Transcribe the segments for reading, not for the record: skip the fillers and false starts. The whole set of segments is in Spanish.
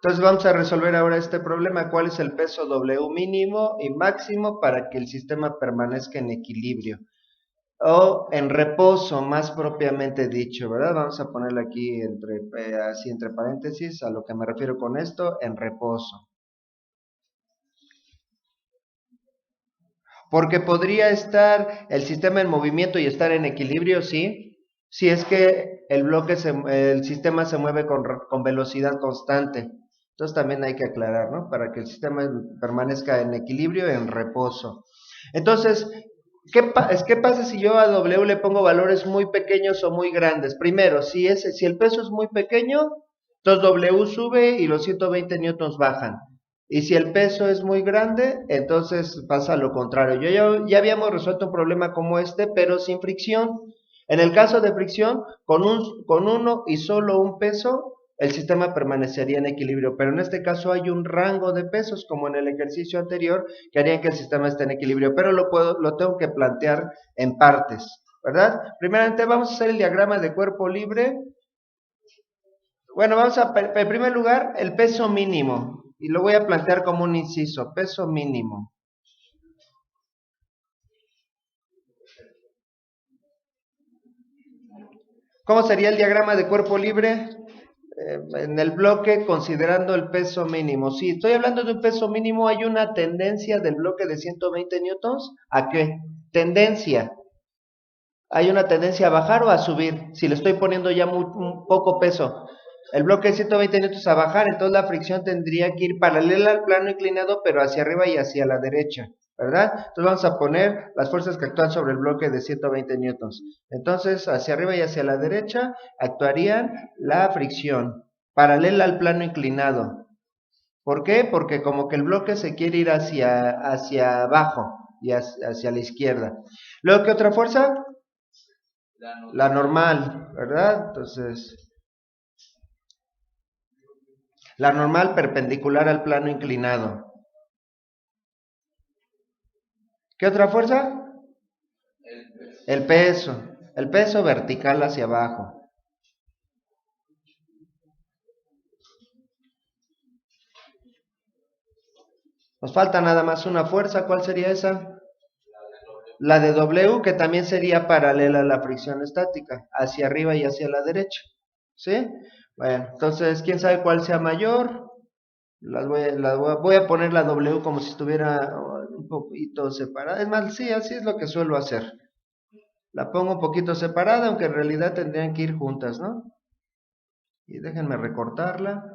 Entonces vamos a resolver ahora este problema. ¿Cuál es el peso W mínimo y máximo para que el sistema permanezca en equilibrio? O en reposo, más propiamente dicho, ¿verdad? Vamos a ponerle aquí así entre paréntesis, a lo que me refiero con esto, en reposo. Porque podría estar el sistema en movimiento y estar en equilibrio, sí, si es que el sistema se mueve con velocidad constante. Entonces también hay que aclarar, ¿no? Para que el sistema permanezca en equilibrio, en reposo. Entonces, ¿qué pasa si yo a W le pongo valores muy pequeños o muy grandes? Primero, si el peso es muy pequeño, entonces W sube y los 120 newtons bajan. Y si el peso es muy grande, entonces pasa lo contrario. Ya habíamos resuelto un problema como este, pero sin fricción. En el caso de fricción, con uno y solo un peso, el sistema permanecería en equilibrio. Pero en este caso hay un rango de pesos, como en el ejercicio anterior, que harían que el sistema esté en equilibrio. Pero lo tengo que plantear en partes, ¿verdad? Primeramente vamos a hacer el diagrama de cuerpo libre. Bueno, en primer lugar, el peso mínimo. Y lo voy a plantear como un inciso, peso mínimo. ¿Cómo sería el diagrama de cuerpo libre? En el bloque considerando el peso mínimo. Si estoy hablando de un peso mínimo, hay una tendencia del bloque de 120 newtons. ¿A qué? Tendencia. Hay una tendencia a bajar o a subir. Si le estoy poniendo ya un poco peso. El bloque de 120 newtons a bajar, entonces la fricción tendría que ir paralela al plano inclinado, pero hacia arriba y hacia la derecha, ¿verdad? Entonces vamos a poner las fuerzas que actúan sobre el bloque de 120 newtons. Entonces, hacia arriba y hacia la derecha actuarían la fricción, paralela al plano inclinado. ¿Por qué? Porque como que el bloque se quiere ir hacia abajo y hacia la izquierda. Luego, ¿qué otra fuerza? La normal, ¿verdad? Entonces, la normal perpendicular al plano inclinado. ¿Qué otra fuerza? El peso. El peso vertical hacia abajo. Nos falta nada más una fuerza. ¿Cuál sería esa? La de W, que también sería paralela a la fricción estática, hacia arriba y hacia la derecha. ¿Sí? Bueno, entonces, ¿quién sabe cuál sea mayor? Voy a poner la W como si estuviera un poquito separada. Es más, sí, así es lo que suelo hacer. La pongo un poquito separada, aunque en realidad tendrían que ir juntas, ¿no? Y déjenme recortarla.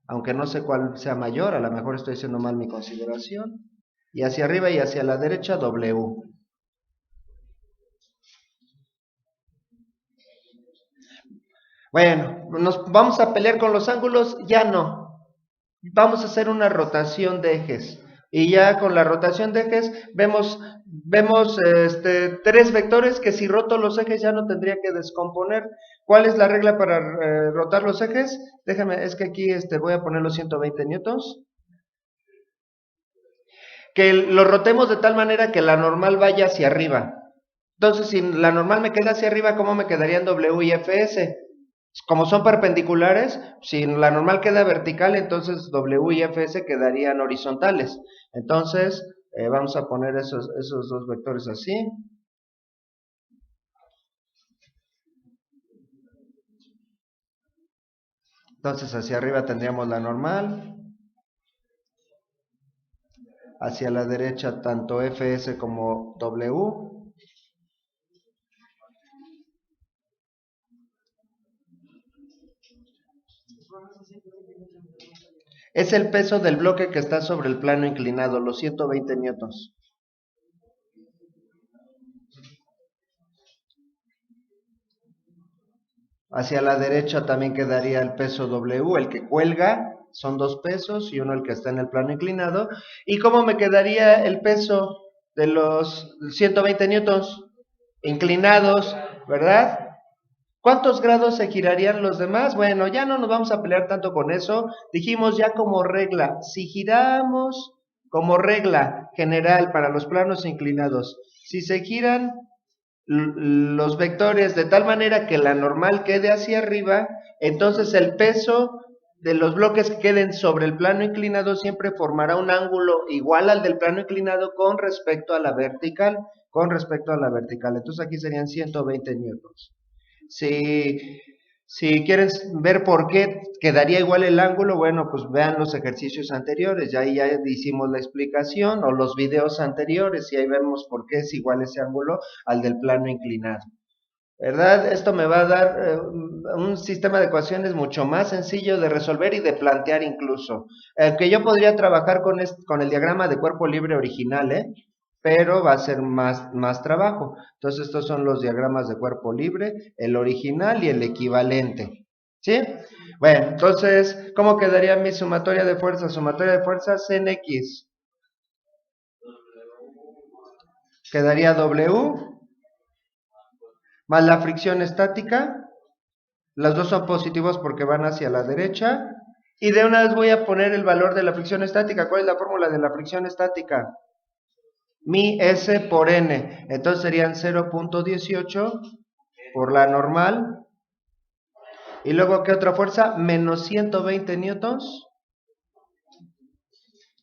Aunque no sé cuál sea mayor, a lo mejor estoy haciendo mal mi consideración. Y hacia arriba y hacia la derecha, W. Bueno, ¿nos vamos a pelear con los ángulos? Ya no. Vamos a hacer una rotación de ejes. Y ya con la rotación de ejes vemos tres vectores que si roto los ejes ya no tendría que descomponer. ¿Cuál es la regla para rotar los ejes? Déjame, es que aquí voy a poner los 120 newtons. Que lo rotemos de tal manera que la normal vaya hacia arriba. Entonces, si la normal me queda hacia arriba, ¿cómo me quedarían W y FS? Como son perpendiculares, si la normal queda vertical, entonces W y FS quedarían horizontales. Entonces, vamos a poner esos dos vectores así. Entonces, hacia arriba tendríamos la normal. Hacia la derecha, tanto FS como W. Es el peso del bloque que está sobre el plano inclinado, los 120 newtons. Hacia la derecha también quedaría el peso W, el que cuelga, son dos pesos y uno el que está en el plano inclinado. ¿Y cómo me quedaría el peso de los 120 newtons inclinados, verdad? ¿Cuántos grados se girarían los demás? Bueno, ya no nos vamos a pelear tanto con eso. Dijimos ya como regla, si giramos como regla general para los planos inclinados, si se giran los vectores de tal manera que la normal quede hacia arriba, entonces el peso de los bloques que queden sobre el plano inclinado siempre formará un ángulo igual al del plano inclinado con respecto a la vertical, Entonces aquí serían 120 newtons. Si quieres ver por qué quedaría igual el ángulo, bueno, pues vean los ejercicios anteriores, ya hicimos la explicación, o los videos anteriores, y ahí vemos por qué es igual ese ángulo al del plano inclinado. ¿Verdad? Esto me va a dar un sistema de ecuaciones mucho más sencillo de resolver y de plantear incluso. Que yo podría trabajar con el diagrama de cuerpo libre original, pero va a ser más trabajo. Entonces estos son los diagramas de cuerpo libre, el original y el equivalente. ¿Sí? Bueno, entonces, ¿cómo quedaría mi sumatoria de fuerzas? Sumatoria de fuerzas en X. Quedaría W más la fricción estática. Los dos son positivos porque van hacia la derecha. Y de una vez voy a poner el valor de la fricción estática. ¿Cuál es la fórmula de la fricción estática? Mi S por N. Entonces serían 0.18 por la normal. Y luego, ¿qué otra fuerza? Menos 120 newtons.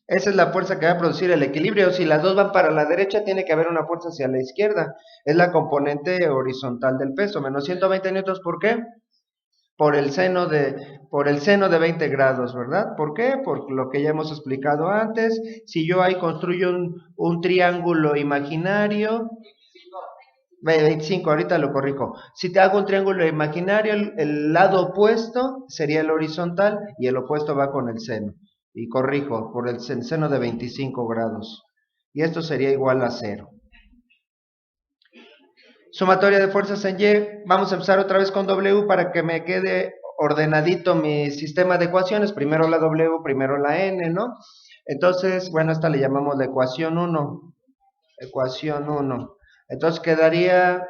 Esa es la fuerza que va a producir el equilibrio. Si las dos van para la derecha, tiene que haber una fuerza hacia la izquierda. Es la componente horizontal del peso. Menos 120 newtons, ¿por qué? Por el seno de 20 grados, ¿verdad? ¿Por qué? Por lo que ya hemos explicado antes. Si yo ahí construyo un triángulo imaginario, 25, ahorita lo corrijo. Si te hago un triángulo imaginario, el lado opuesto sería el horizontal y el opuesto va con el seno. Y corrijo, por el seno de 25 grados. Y esto sería igual a 0. Sumatoria de fuerzas en Y. Vamos a empezar otra vez con W para que me quede ordenadito mi sistema de ecuaciones. Primero la W, primero la N, ¿no? Entonces, bueno, esta le llamamos la ecuación 1. Ecuación 1. Entonces quedaría,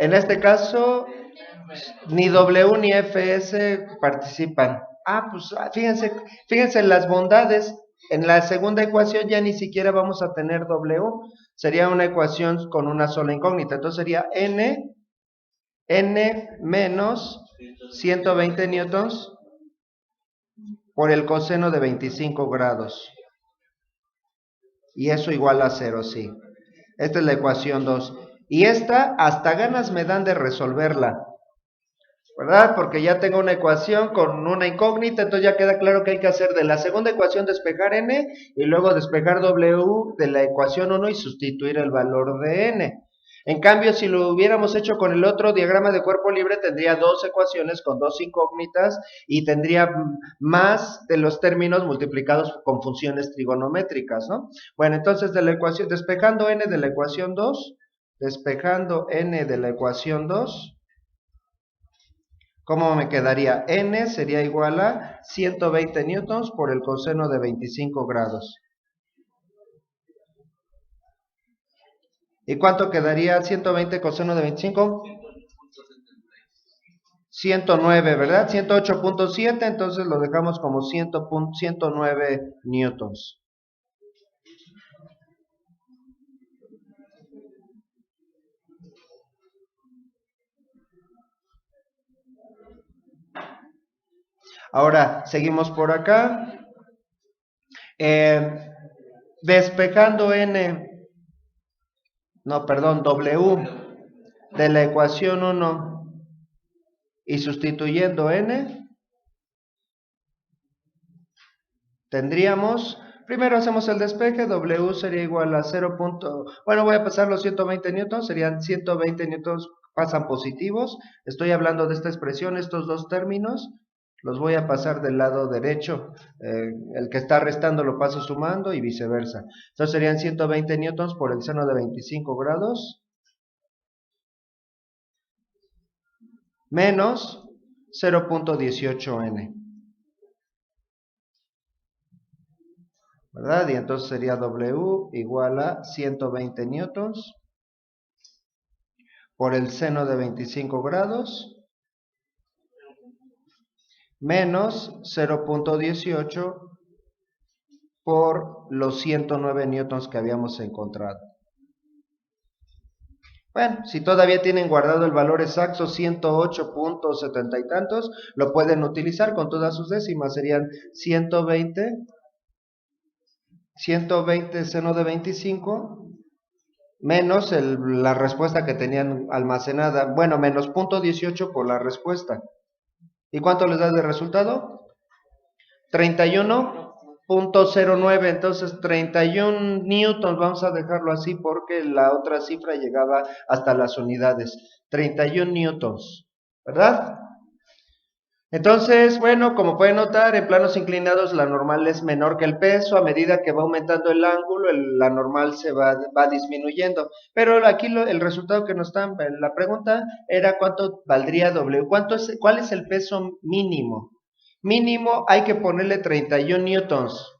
en este caso, ni W ni FS participan. Pues fíjense las bondades. En la segunda ecuación ya ni siquiera vamos a tener W. Sería una ecuación con una sola incógnita. Entonces sería N menos 120 newtons por el coseno de 25 grados. Y eso igual a 0, sí. Esta es la ecuación 2. Y esta hasta ganas me dan de resolverla, ¿verdad? Porque ya tengo una ecuación con una incógnita, entonces ya queda claro que hay que hacer de la segunda ecuación despejar n y luego despejar w de la ecuación 1 y sustituir el valor de n. En cambio, si lo hubiéramos hecho con el otro diagrama de cuerpo libre, tendría dos ecuaciones con dos incógnitas y tendría más de los términos multiplicados con funciones trigonométricas, ¿no? Bueno, entonces de la ecuación, despejando n de la ecuación 2, ¿cómo me quedaría? N sería igual a 120 newtons por el coseno de 25 grados. ¿Y cuánto quedaría 120 coseno de 25? 109, ¿verdad? 108.7, entonces lo dejamos como 109 newtons. Ahora, seguimos por acá. Despejando W de la ecuación 1 y sustituyendo n, tendríamos, primero hacemos el despeje, W sería igual a 0. Bueno, voy a pasar los 120 newtons, serían 120 newtons, pasan positivos. Estoy hablando de esta expresión, estos dos términos, los voy a pasar del lado derecho. El que está restando lo paso sumando y viceversa. Entonces serían 120 newtons por el seno de 25 grados. Menos 0.18 n. ¿Verdad? Y entonces sería W igual a 120 newtons por el seno de 25 grados menos 0.18 por los 109 newtons que habíamos encontrado. Bueno, si todavía tienen guardado el valor exacto 108.70 y tantos, lo pueden utilizar con todas sus décimas. Serían 120 seno de 25 menos la respuesta que tenían almacenada. Bueno, menos 0.18 por la respuesta. ¿Y cuánto les da de resultado? 31.09. Entonces 31 newtons, vamos a dejarlo así porque la otra cifra llegaba hasta las unidades. 31 newtons, ¿verdad? Entonces, bueno, como pueden notar, en planos inclinados la normal es menor que el peso. A medida que va aumentando el ángulo, la normal se va disminuyendo. Pero aquí el resultado que nos dan, la pregunta era cuánto valdría W. ¿Cuál es el peso mínimo? Mínimo hay que ponerle 31 newtons.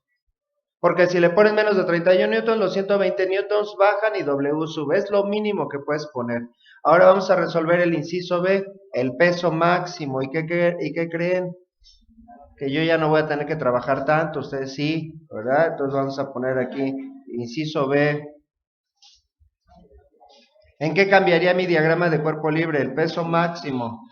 Porque si le pones menos de 31 newtons, los 120 newtons bajan y W sube. Es lo mínimo que puedes poner. Ahora vamos a resolver el inciso B, el peso máximo. ¿Y qué creen? Que yo ya no voy a tener que trabajar tanto, ustedes sí, ¿verdad? Entonces vamos a poner aquí, inciso B. ¿En qué cambiaría mi diagrama de cuerpo libre? El peso máximo.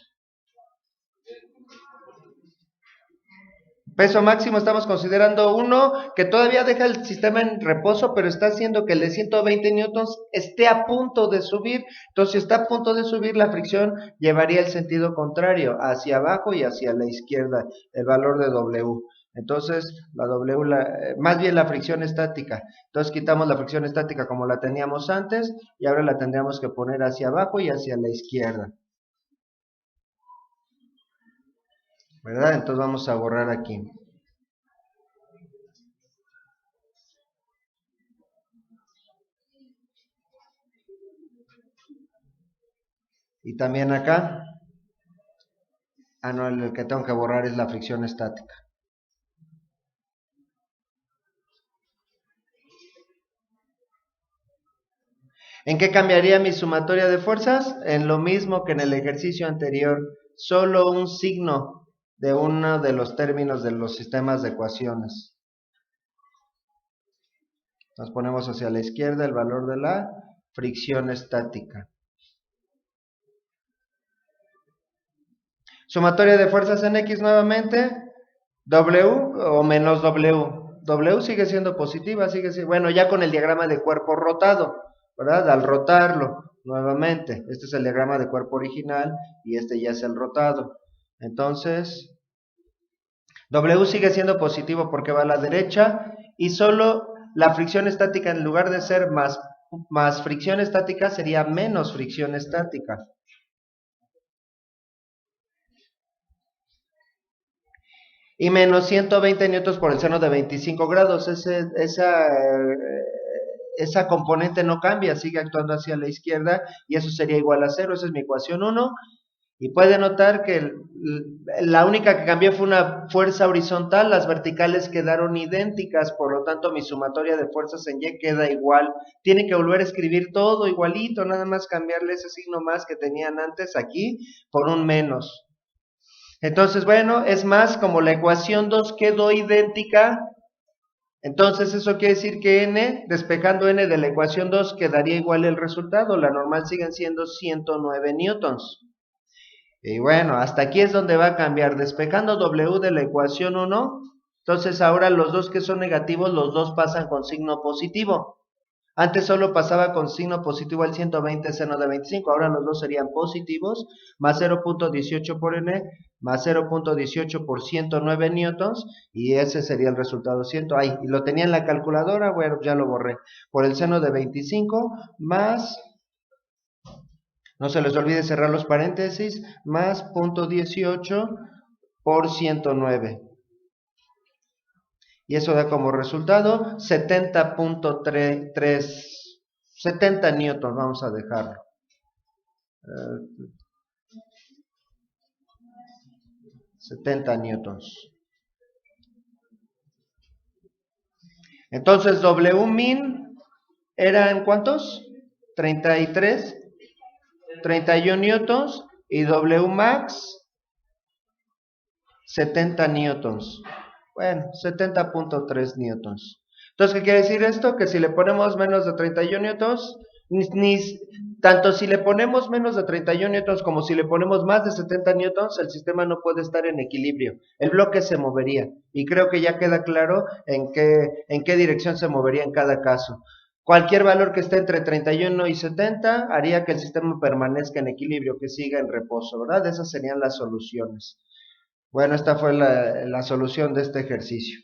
Peso máximo estamos considerando uno que todavía deja el sistema en reposo, pero está haciendo que el de 120 newtons esté a punto de subir. Entonces, si está a punto de subir, la fricción llevaría el sentido contrario, hacia abajo y hacia la izquierda, el valor de W. Entonces, la W, más bien la fricción estática. Entonces, quitamos la fricción estática como la teníamos antes y ahora la tendríamos que poner hacia abajo y hacia la izquierda, ¿verdad? Entonces, vamos a borrar aquí. Y también acá. Ah, no, el que tengo que borrar es la fricción estática. ¿En qué cambiaría mi sumatoria de fuerzas? En lo mismo que en el ejercicio anterior, solo un signo de uno de los términos de los sistemas de ecuaciones. Nos ponemos hacia la izquierda el valor de la fricción estática. Sumatoria de fuerzas en X nuevamente, W o menos W. W sigue siendo positiva, bueno, ya con el diagrama de cuerpo rotado, ¿verdad? Al rotarlo nuevamente, este es el diagrama de cuerpo original y este ya es el rotado. Entonces, W sigue siendo positivo porque va a la derecha y solo la fricción estática, en lugar de ser más fricción estática, sería menos fricción estática. Y menos 120 newtons por el seno de 25 grados. Esa componente no cambia, sigue actuando hacia la izquierda y eso sería igual a 0. Esa es mi ecuación 1. Y puede notar que la única que cambió fue una fuerza horizontal, las verticales quedaron idénticas, por lo tanto mi sumatoria de fuerzas en Y queda igual. Tiene que volver a escribir todo igualito, nada más cambiarle ese signo más que tenían antes aquí por un menos. Entonces, bueno, es más, como la ecuación 2 quedó idéntica, entonces eso quiere decir que n, despejando n de la ecuación 2, quedaría igual el resultado. La normal siguen siendo 109 newtons. Y bueno, hasta aquí es donde va a cambiar. Despejando W de la ecuación 1, entonces ahora los dos que son negativos, los dos pasan con signo positivo. Antes solo pasaba con signo positivo al 120 seno de 25, ahora los dos serían positivos, más 0.18 por n, más 0.18 por 109 newtons, y ese sería el resultado. Y lo tenía en la calculadora, bueno, ya lo borré. Por el seno de 25, más, no se les olvide cerrar los paréntesis, más 0.18 por 109. Y eso da como resultado 70.3, 70 newtons, vamos a dejarlo. 70 newtons. Entonces, W min eran ¿cuántos? 33, 31 newtons y W max 70 newtons. Bueno, 70.3 newtons. Entonces, ¿qué quiere decir esto? Que si le ponemos menos de 31 newtons, Tanto si le ponemos menos de 31 newtons como si le ponemos más de 70 newtons, el sistema no puede estar en equilibrio. El bloque se movería. Y creo que ya queda claro en qué dirección se movería en cada caso. Cualquier valor que esté entre 31 y 70 haría que el sistema permanezca en equilibrio, que siga en reposo, ¿verdad? Esas serían las soluciones. Bueno, esta fue la solución de este ejercicio.